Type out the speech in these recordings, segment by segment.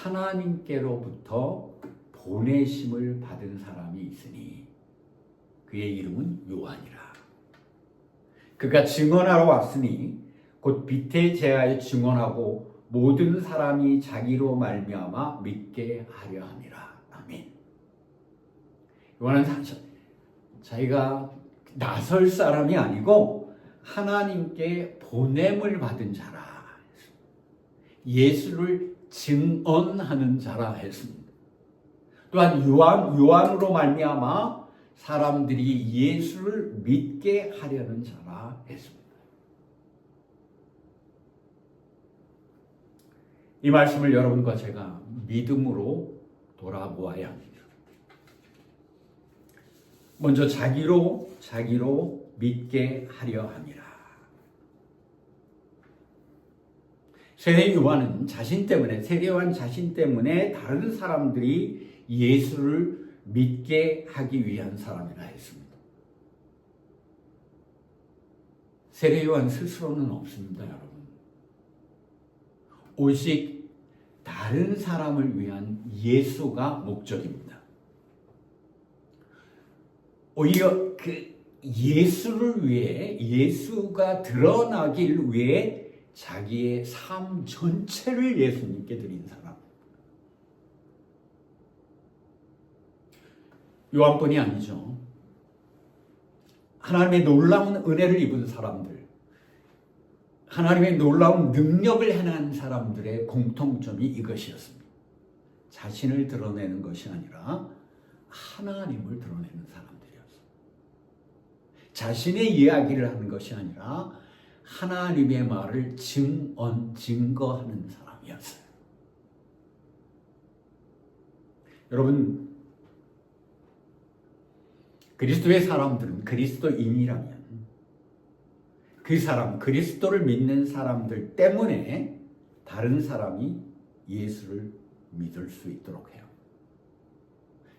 하나님께로부터 보내심을 받은 사람이 있으니 그의 이름은 요한이라. 그가 증언하러 왔으니 곧 빛의 제하에 증언하고 모든 사람이 자기로 말미암아 믿게 하려 함이라. 아멘. 요한은 자기가 나설 사람이 아니고 하나님께 보냄을 받은 자라. 예수를 증언하는 자라 했습니다. 또한 요한으로 말미암아 사람들이 예수를 믿게 하려는 자라 했습니다. 이 말씀을 여러분과 제가 믿음으로 돌아보아야 합니다. 먼저 자기로 믿게 하려 함이라. 세례요한 자신 때문에 다른 사람들이 예수를 믿게 하기 위한 사람이라 했습니다. 세례요한 스스로는 없습니다, 여러분. 오직 다른 사람을 위한 예수가 목적입니다. 오히려 그 예수를 위해, 예수가 드러나길 위해 자기의 삶 전체를 예수님께 드린 사람. 요한뿐이 아니죠. 하나님의 놀라운 은혜를 입은 사람들, 하나님의 놀라운 능력을 행한 사람들의 공통점이 이것이었습니다. 자신을 드러내는 것이 아니라 하나님을 드러내는 사람들이었어요. 자신의 이야기를 하는 것이 아니라 하나님의 말을 증거하는 사람이었어요. 여러분, 그리스도의 사람들은 그리스도인이라면 그 사람, 그리스도를 믿는 사람들 때문에 다른 사람이 예수를 믿을 수 있도록 해요.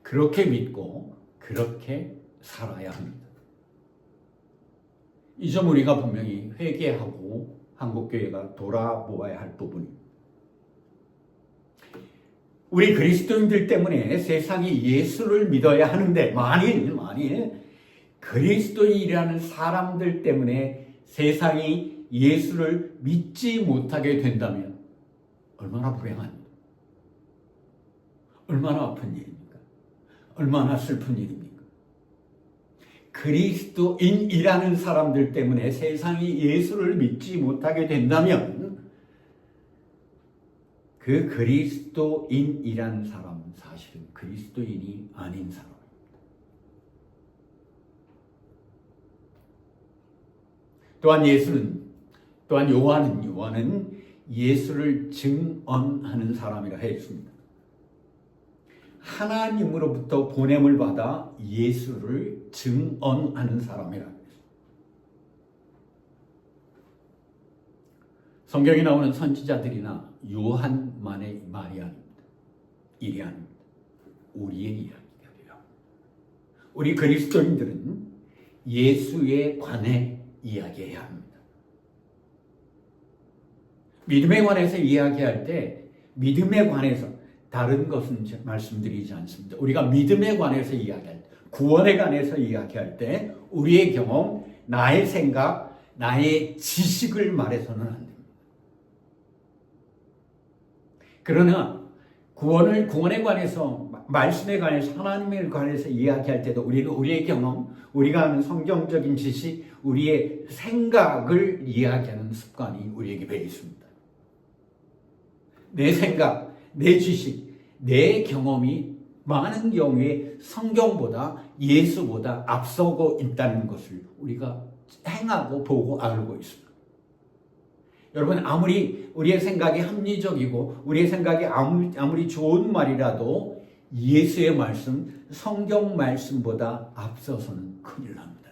그렇게 믿고 그렇게 살아야 합니다. 이 점 우리가 분명히 회개하고 한국교회가 돌아보아야 할 부분입니다. 우리 그리스도인들 때문에 세상이 예수를 믿어야 하는데 만일 그리스도인이라는 사람들 때문에 세상이 예수를 믿지 못하게 된다면 얼마나 불행합니까? 얼마나 아픈 일입니까? 얼마나 슬픈 일입니까? 그리스도인이라는 사람들 때문에 세상이 예수를 믿지 못하게 된다면 그 그리스도인이라는 사람은 사실은 그리스도인이 아닌 사람입니다. 또한 요한은 예수를 증언하는 사람이라 했습니다. 하나님으로부터 보냄을 받아 예수를 증언하는 사람이라 했습니다. 성경에 나오는 선지자들이나 요한만의 말이 아닙니다. 일이 아닙니다. 우리의 이야기가 돼요. 우리 그리스도인들은 예수에 관해 이야기해야 합니다. 믿음에 관해서 이야기할 때 믿음에 관해서 다른 것은 말씀드리지 않습니다. 우리가 믿음에 관해서 이야기할 때, 구원에 관해서 이야기할 때 우리의 경험, 나의 생각, 나의 지식을 말해서는 안 됩니다. 그러나 구원에 관해서, 말씀에 관해서, 하나님에 관해서 이야기할 때도 우리는 우리의 경험, 우리가 아는 성경적인 지식, 우리의 생각을 이야기하는 습관이 우리에게 배어 있습니다. 내 생각, 내 지식, 내 경험이 많은 경우에 성경보다 예수보다 앞서고 있다는 것을 우리가 행하고 보고 알고 있습니다. 여러분, 아무리 우리의 생각이 합리적이고 우리의 생각이 아무리 좋은 말이라도 예수의 말씀, 성경 말씀보다 앞서서는 큰일 납니다.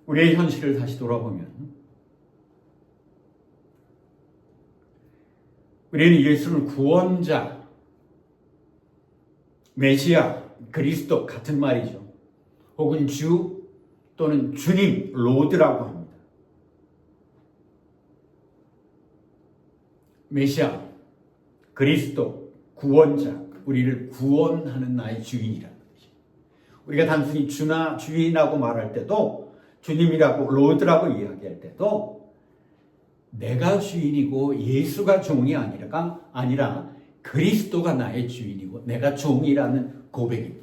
우리의 현실을 다시 돌아보면 우리는 예수를 구원자, 메시아, 그리스도 같은 말이죠. 혹은 주 또는 주님, 로드라고 합니다. 메시아, 그리스도, 구원자, 우리를 구원하는 나의 주인이라는 것이. 우리가 단순히 주나 주인이라고 말할 때도, 주님이라고 로드라고 이야기할 때도 내가 주인이고 예수가 종이 아니라 그리스도가 나의 주인이고 내가 종이라는 고백입니다.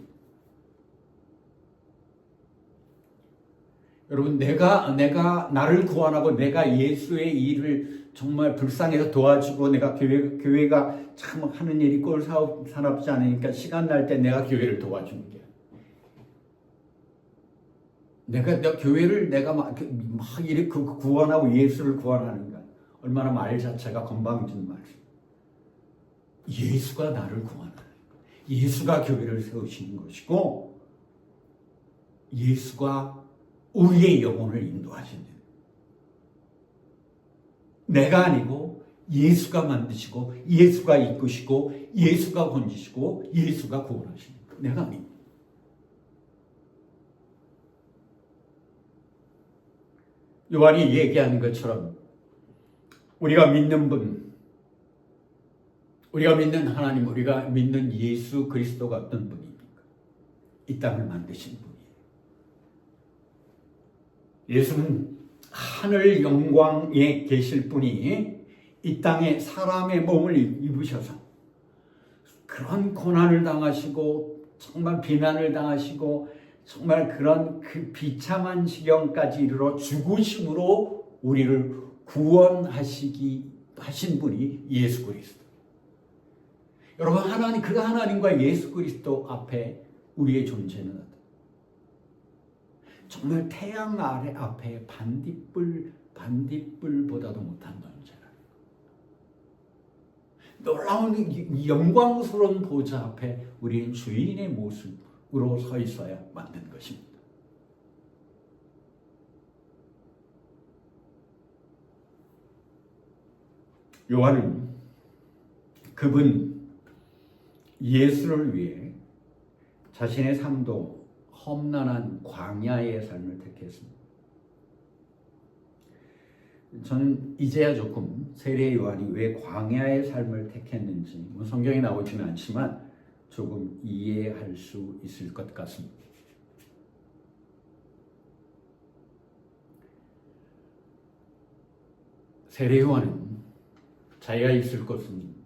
여러분, 내가 나를 구원하고 내가 예수의 일을 정말 불쌍해서 도와주고 내가 교회가 참 하는 일이 꼴사납지 않으니까 시간 날 때 내가 교회를 도와주는 게 내가 교회를 내가 막 이렇게 구원하고 예수를 구원하는가 얼마나 말 자체가 건방진 말씀. 예수가 나를 구원하는 것, 예수가 교회를 세우시는 것이고 예수가 우리의 영혼을 인도하시는 내가 아니고 예수가 만드시고 예수가 이끄시고 예수가 건지시고 예수가 구원하시는 내가 아닙니다. 요한이 얘기하는 것처럼 우리가 믿는 분, 우리가 믿는 하나님, 우리가 믿는 예수 그리스도가 어떤 분입니까? 이 땅을 만드신 분이에요. 예수는 하늘 영광에 계실 분이 이 땅에 사람의 몸을 입으셔서 그런 고난을 당하시고 정말 비난을 당하시고 정말 그런 그 비참한 지경까지 이르러 죽으심으로 우리를 구원하신 분이 예수 그리스도. 여러분, 그 하나님과 예수 그리스도 앞에 우리의 존재는 정말 태양 아래 앞에 반딧불보다도 못한 존재라. 놀라운 영광스러운 보좌 앞에 우리는 주인의 모습으로 서 있어야 만든 것입니다. 요한은 그분 예수를 위해 자신의 삶도 험난한 광야의 삶을 택했습니다. 저는 이제야 조금 세례 요한이 왜 광야의 삶을 택했는지 성경에 나오지는 않지만 조금 이해할 수 있을 것 같습니다. 세례 요한은 자기가 있을 곳은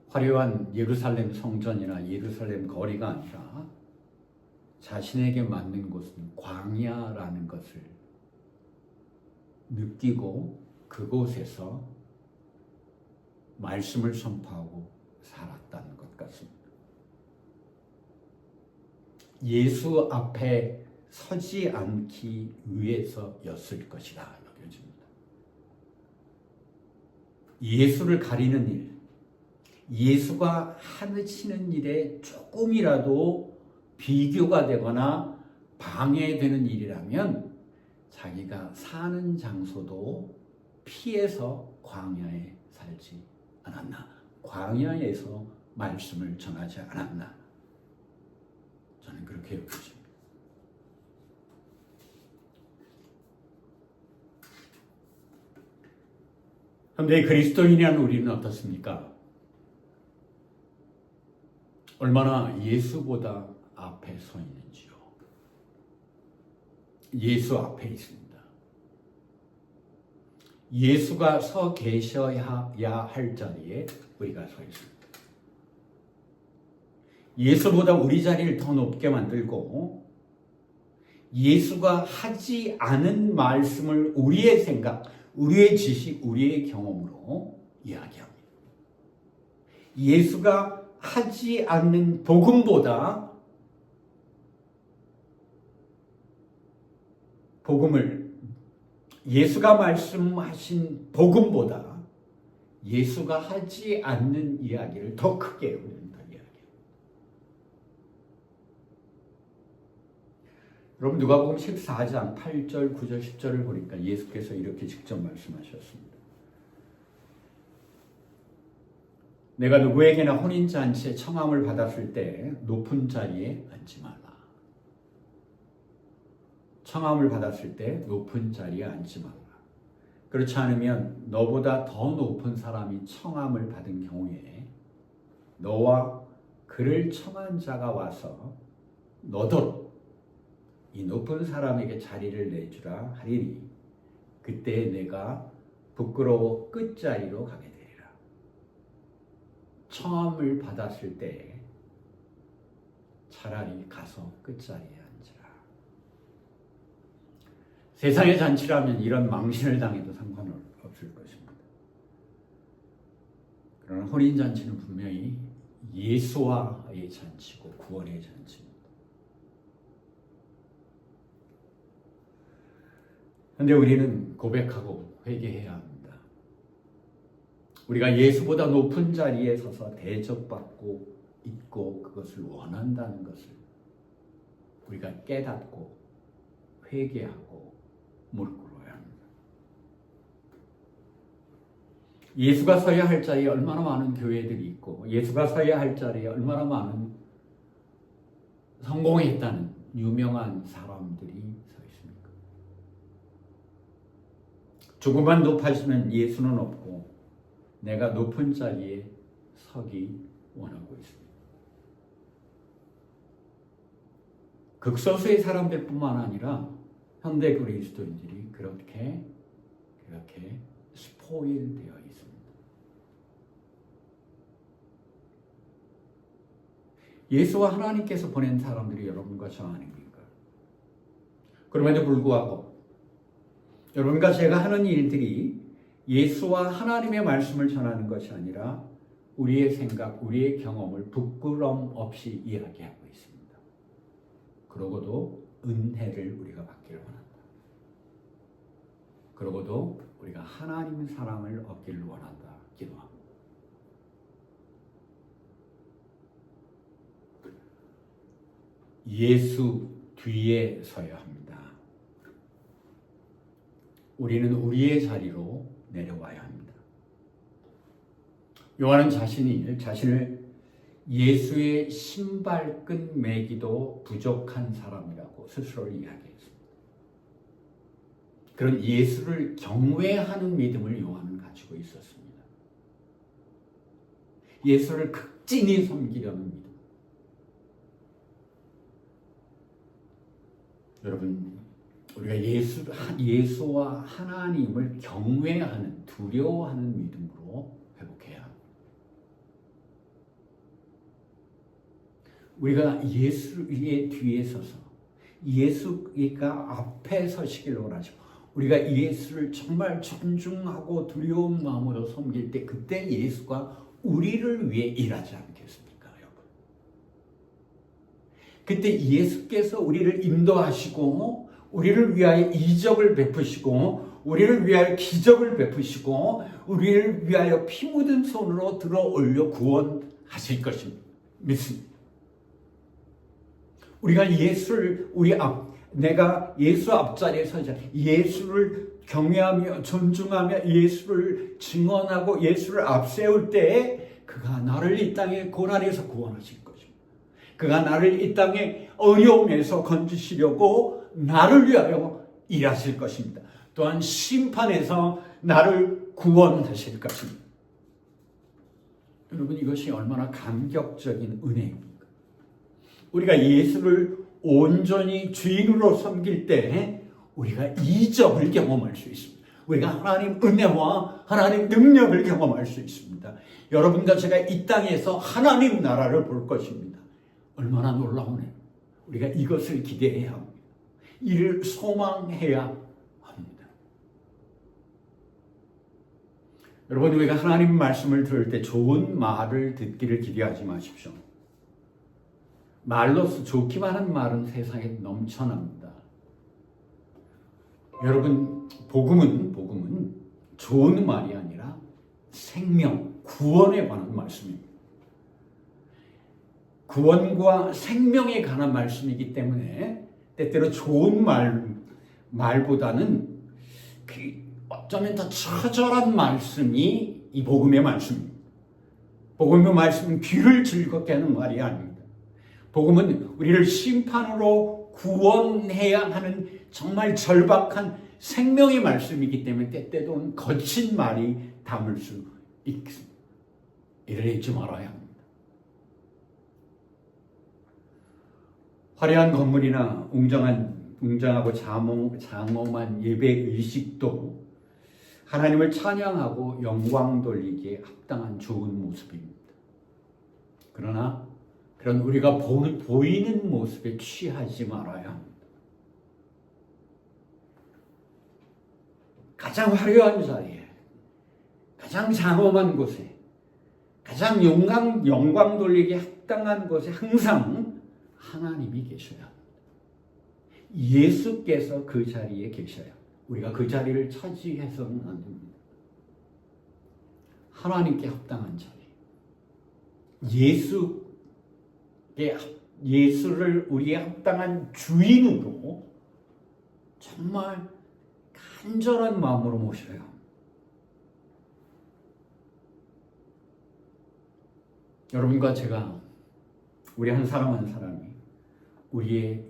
화려한 예루살렘 성전이나 예루살렘 거리가 아니라 자신에게 맞는 곳은 광야라는 것을 느끼고 그곳에서 말씀을 선포하고 살았다는 것 같습니다. 예수 앞에 서지 않기 위해서였을 것이라 여겨집니다. 예수를 가리는 일, 예수가 하시는 일에 조금이라도 비교가 되거나 방해되는 일이라면 자기가 사는 장소도 피해서 광야에 살지 않았나? 광야에서 말씀을 전하지 않았나? 저는 그렇게 여겨집니다. 그런데 그리스도인이란 우리는 어떻습니까? 얼마나 예수보다 앞에 서 있는지요. 예수 앞에 있습니다. 예수가 서 계셔야 할 자리에 우리가 서 있습니다. 예수보다 우리 자리를 더 높게 만들고 예수가 하지 않은 말씀을 우리의 생각, 우리의 지식, 우리의 경험으로 이야기합니다. 예수가 하지 않는 복음보다 예수가 말씀하신 복음보다 예수가 하지 않는 이야기를 더 크게 우리는 더 이야기해요. 여러분, 누가복음 14장 8절, 9절, 10절을 보니까 예수께서 이렇게 직접 말씀하셨습니다. 내가 누구에게나 혼인잔치에 청함을 받았을 때 높은 자리에 앉지 말라. 청함을 받았을 때 높은 자리에 앉지 말라. 그렇지 않으면 너보다 더 높은 사람이 청함을 받은 경우에 너와 그를 청한 자가 와서 너도 이 높은 사람에게 자리를 내주라 하리니 그때 내가 부끄러워 끝자리로 가게 되리라. 청함을 받았을 때 차라리 가서 끝자리에 앉으라. 세상의 잔치라면 이런 망신을 당해도 상관없을 것입니다. 그러나 혼인잔치는 분명히 예수와의 잔치고 구원의 잔치입니다. 그런데 우리는 고백하고 회개해야 합니다. 우리가 예수보다 높은 자리에 서서 대접받고 있고 그것을 원한다는 것을 우리가 깨닫고 회개하고 무릎 꿇어야 합니다. 예수가 서야 할 자리에 얼마나 많은 교회들이 있고 예수가 서야 할 자리에 얼마나 많은 성공했다는 유명한 사람들이 서 있습니까? 조금만 높아지면 예수는 없고 내가 높은 자리에 서기 원하고 있습니다. 극소수의 사람들뿐만 아니라 현대 그리스도인들이 그렇게 스포일되어 있습니다. 예수와 하나님께서 보낸 사람들이 여러분과 저 아닙니까? 그럼에도 불구하고 여러분과 제가 하는 일들이 예수와 하나님의 말씀을 전하는 것이 아니라 우리의 생각, 우리의 경험을 부끄럼 없이 이야기하고 있습니다. 그러고도 은혜를 우리가 받기를 원한다. 그러고도 우리가 하나님의 사랑을 얻기를 원한다. 기도합니다. 예수 뒤에 서야 합니다. 우리는 우리의 자리로 내려와야 합니다. 요한은 자신을 예수의 신발끈 매기도 부족한 사람이라고 스스로를 이야기했습니다. 그런 예수를 경외하는 믿음을 요한은 가지고 있었습니다. 예수를 극진히 섬기려는 믿음. 여러분, 우리가 예수와 하나님을 경외하는, 두려워하는 믿음으로 회복해야 합니다. 우리가 예수의 뒤에 서서 예수가 앞에 서시길 원하시고 우리가 예수를 정말 존중하고 두려운 마음으로 섬길 때 그때 예수가 우리를 위해 일하지 않겠습니까, 여러분? 그때 예수께서 우리를 인도하시고 우리를 위하여 이적을 베푸시고 우리를 위하여 기적을 베푸시고 우리를 위하여 피 묻은 손으로 들어 올려 구원하실 것입니다. 믿습니다. 우리가 내가 예수 앞자리에 서자 예수를 경외하며 존중하며 예수를 증언하고 예수를 앞세울 때 그가 나를 이 땅의 고난에서 구원하실 것입니다. 그가 나를 이 땅의 어려움에서 건지시려고 나를 위하여 일하실 것입니다. 또한 심판에서 나를 구원하실 것입니다. 여러분, 이것이 얼마나 감격적인 은혜입니까? 우리가 예수를 온전히 주인으로 섬길 때 우리가 이적을 경험할 수 있습니다. 우리가 하나님 은혜와 하나님 능력을 경험할 수 있습니다. 여러분과 제가 이 땅에서 하나님 나라를 볼 것입니다. 얼마나 놀라우네요. 우리가 이것을 기대해야 합니다. 이를 소망해야 합니다. 여러분, 우리가 하나님 말씀을 들을 때 좋은 말을 듣기를 기대하지 마십시오. 말로서 좋기만 한 말은 세상에 넘쳐납니다. 여러분, 복음은 좋은 말이 아니라 생명, 구원에 관한 말씀입니다. 구원과 생명에 관한 말씀이기 때문에 때때로 좋은 말보다는 어쩌면 더 처절한 말씀이 이 복음의 말씀입니다. 복음의 말씀은 귀를 즐겁게 하는 말이 아닙니다. 복음은 우리를 심판으로 구원해야 하는 정말 절박한 생명의 말씀이기 때문에 때때로는 거친 말이 담을 수 있습니다. 이를 잊지 말아야 합니다. 화려한 건물이나 웅장하고 장엄한 예배 의식도 하나님을 찬양하고 영광 돌리기에 합당한 좋은 모습입니다. 그러나 그런 우리가 보이는 모습에 취하지 말아야 합니다. 가장 화려한 자리에, 가장 장엄한 곳에, 가장 영광 돌리기에 합당한 곳에 항상 하나님이 계셔야 합니다. 예수께서 그 자리에 계셔야 합니다. 우리가 그 자리를 차지해서는 안 됩니다. 하나님께 합당한 자리. 예수를 우리의 합당한 주인으로 정말 간절한 마음으로 모셔야 합니다. 여러분과 제가, 우리 한 사람 한 사람이 우리의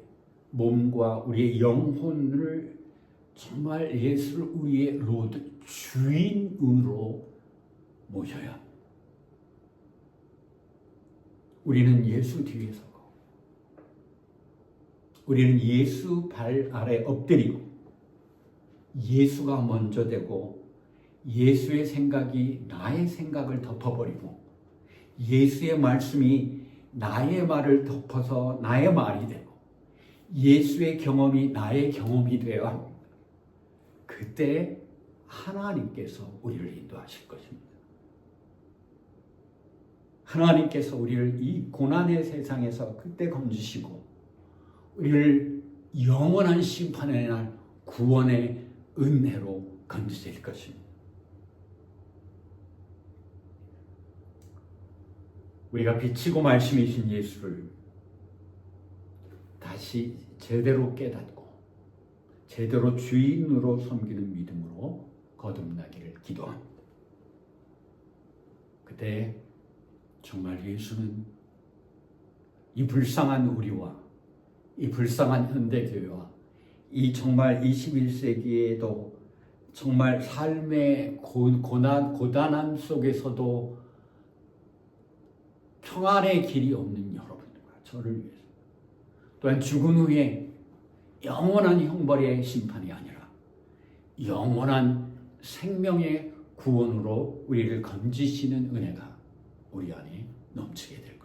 몸과 우리의 영혼을 정말 예수를 우리의 로드 주인으로 모셔야 합니다. 우리는 예수 뒤에 서고, 우리는 예수 발 아래 엎드리고, 예수가 먼저 되고, 예수의 생각이 나의 생각을 덮어버리고, 예수의 말씀이 나의 말을 덮어서 나의 말이 되고, 예수의 경험이 나의 경험이 되어야 합니다. 그때 하나님께서 우리를 인도하실 것입니다. 하나님께서 우리를 이 고난의 세상에서 그때 건지시고 우리를 영원한 심판의 날 구원의 은혜로 건지실 것입니다. 우리가 빛이고 말씀이신 예수를 다시 제대로 깨닫고 제대로 주인으로 섬기는 믿음으로 거듭나기를 기도합니다. 그때 정말 예수는 이 불쌍한 우리와 이 불쌍한 현대교회와 이 정말 21세기에도 정말 삶의 고단함 속에서도 평안의 길이 없는 여러분과 저를 위해서, 또한 죽은 후에 영원한 형벌의 심판이 아니라 영원한 생명의 구원으로 우리를 건지시는 은혜가 우리 안에 넘치게 될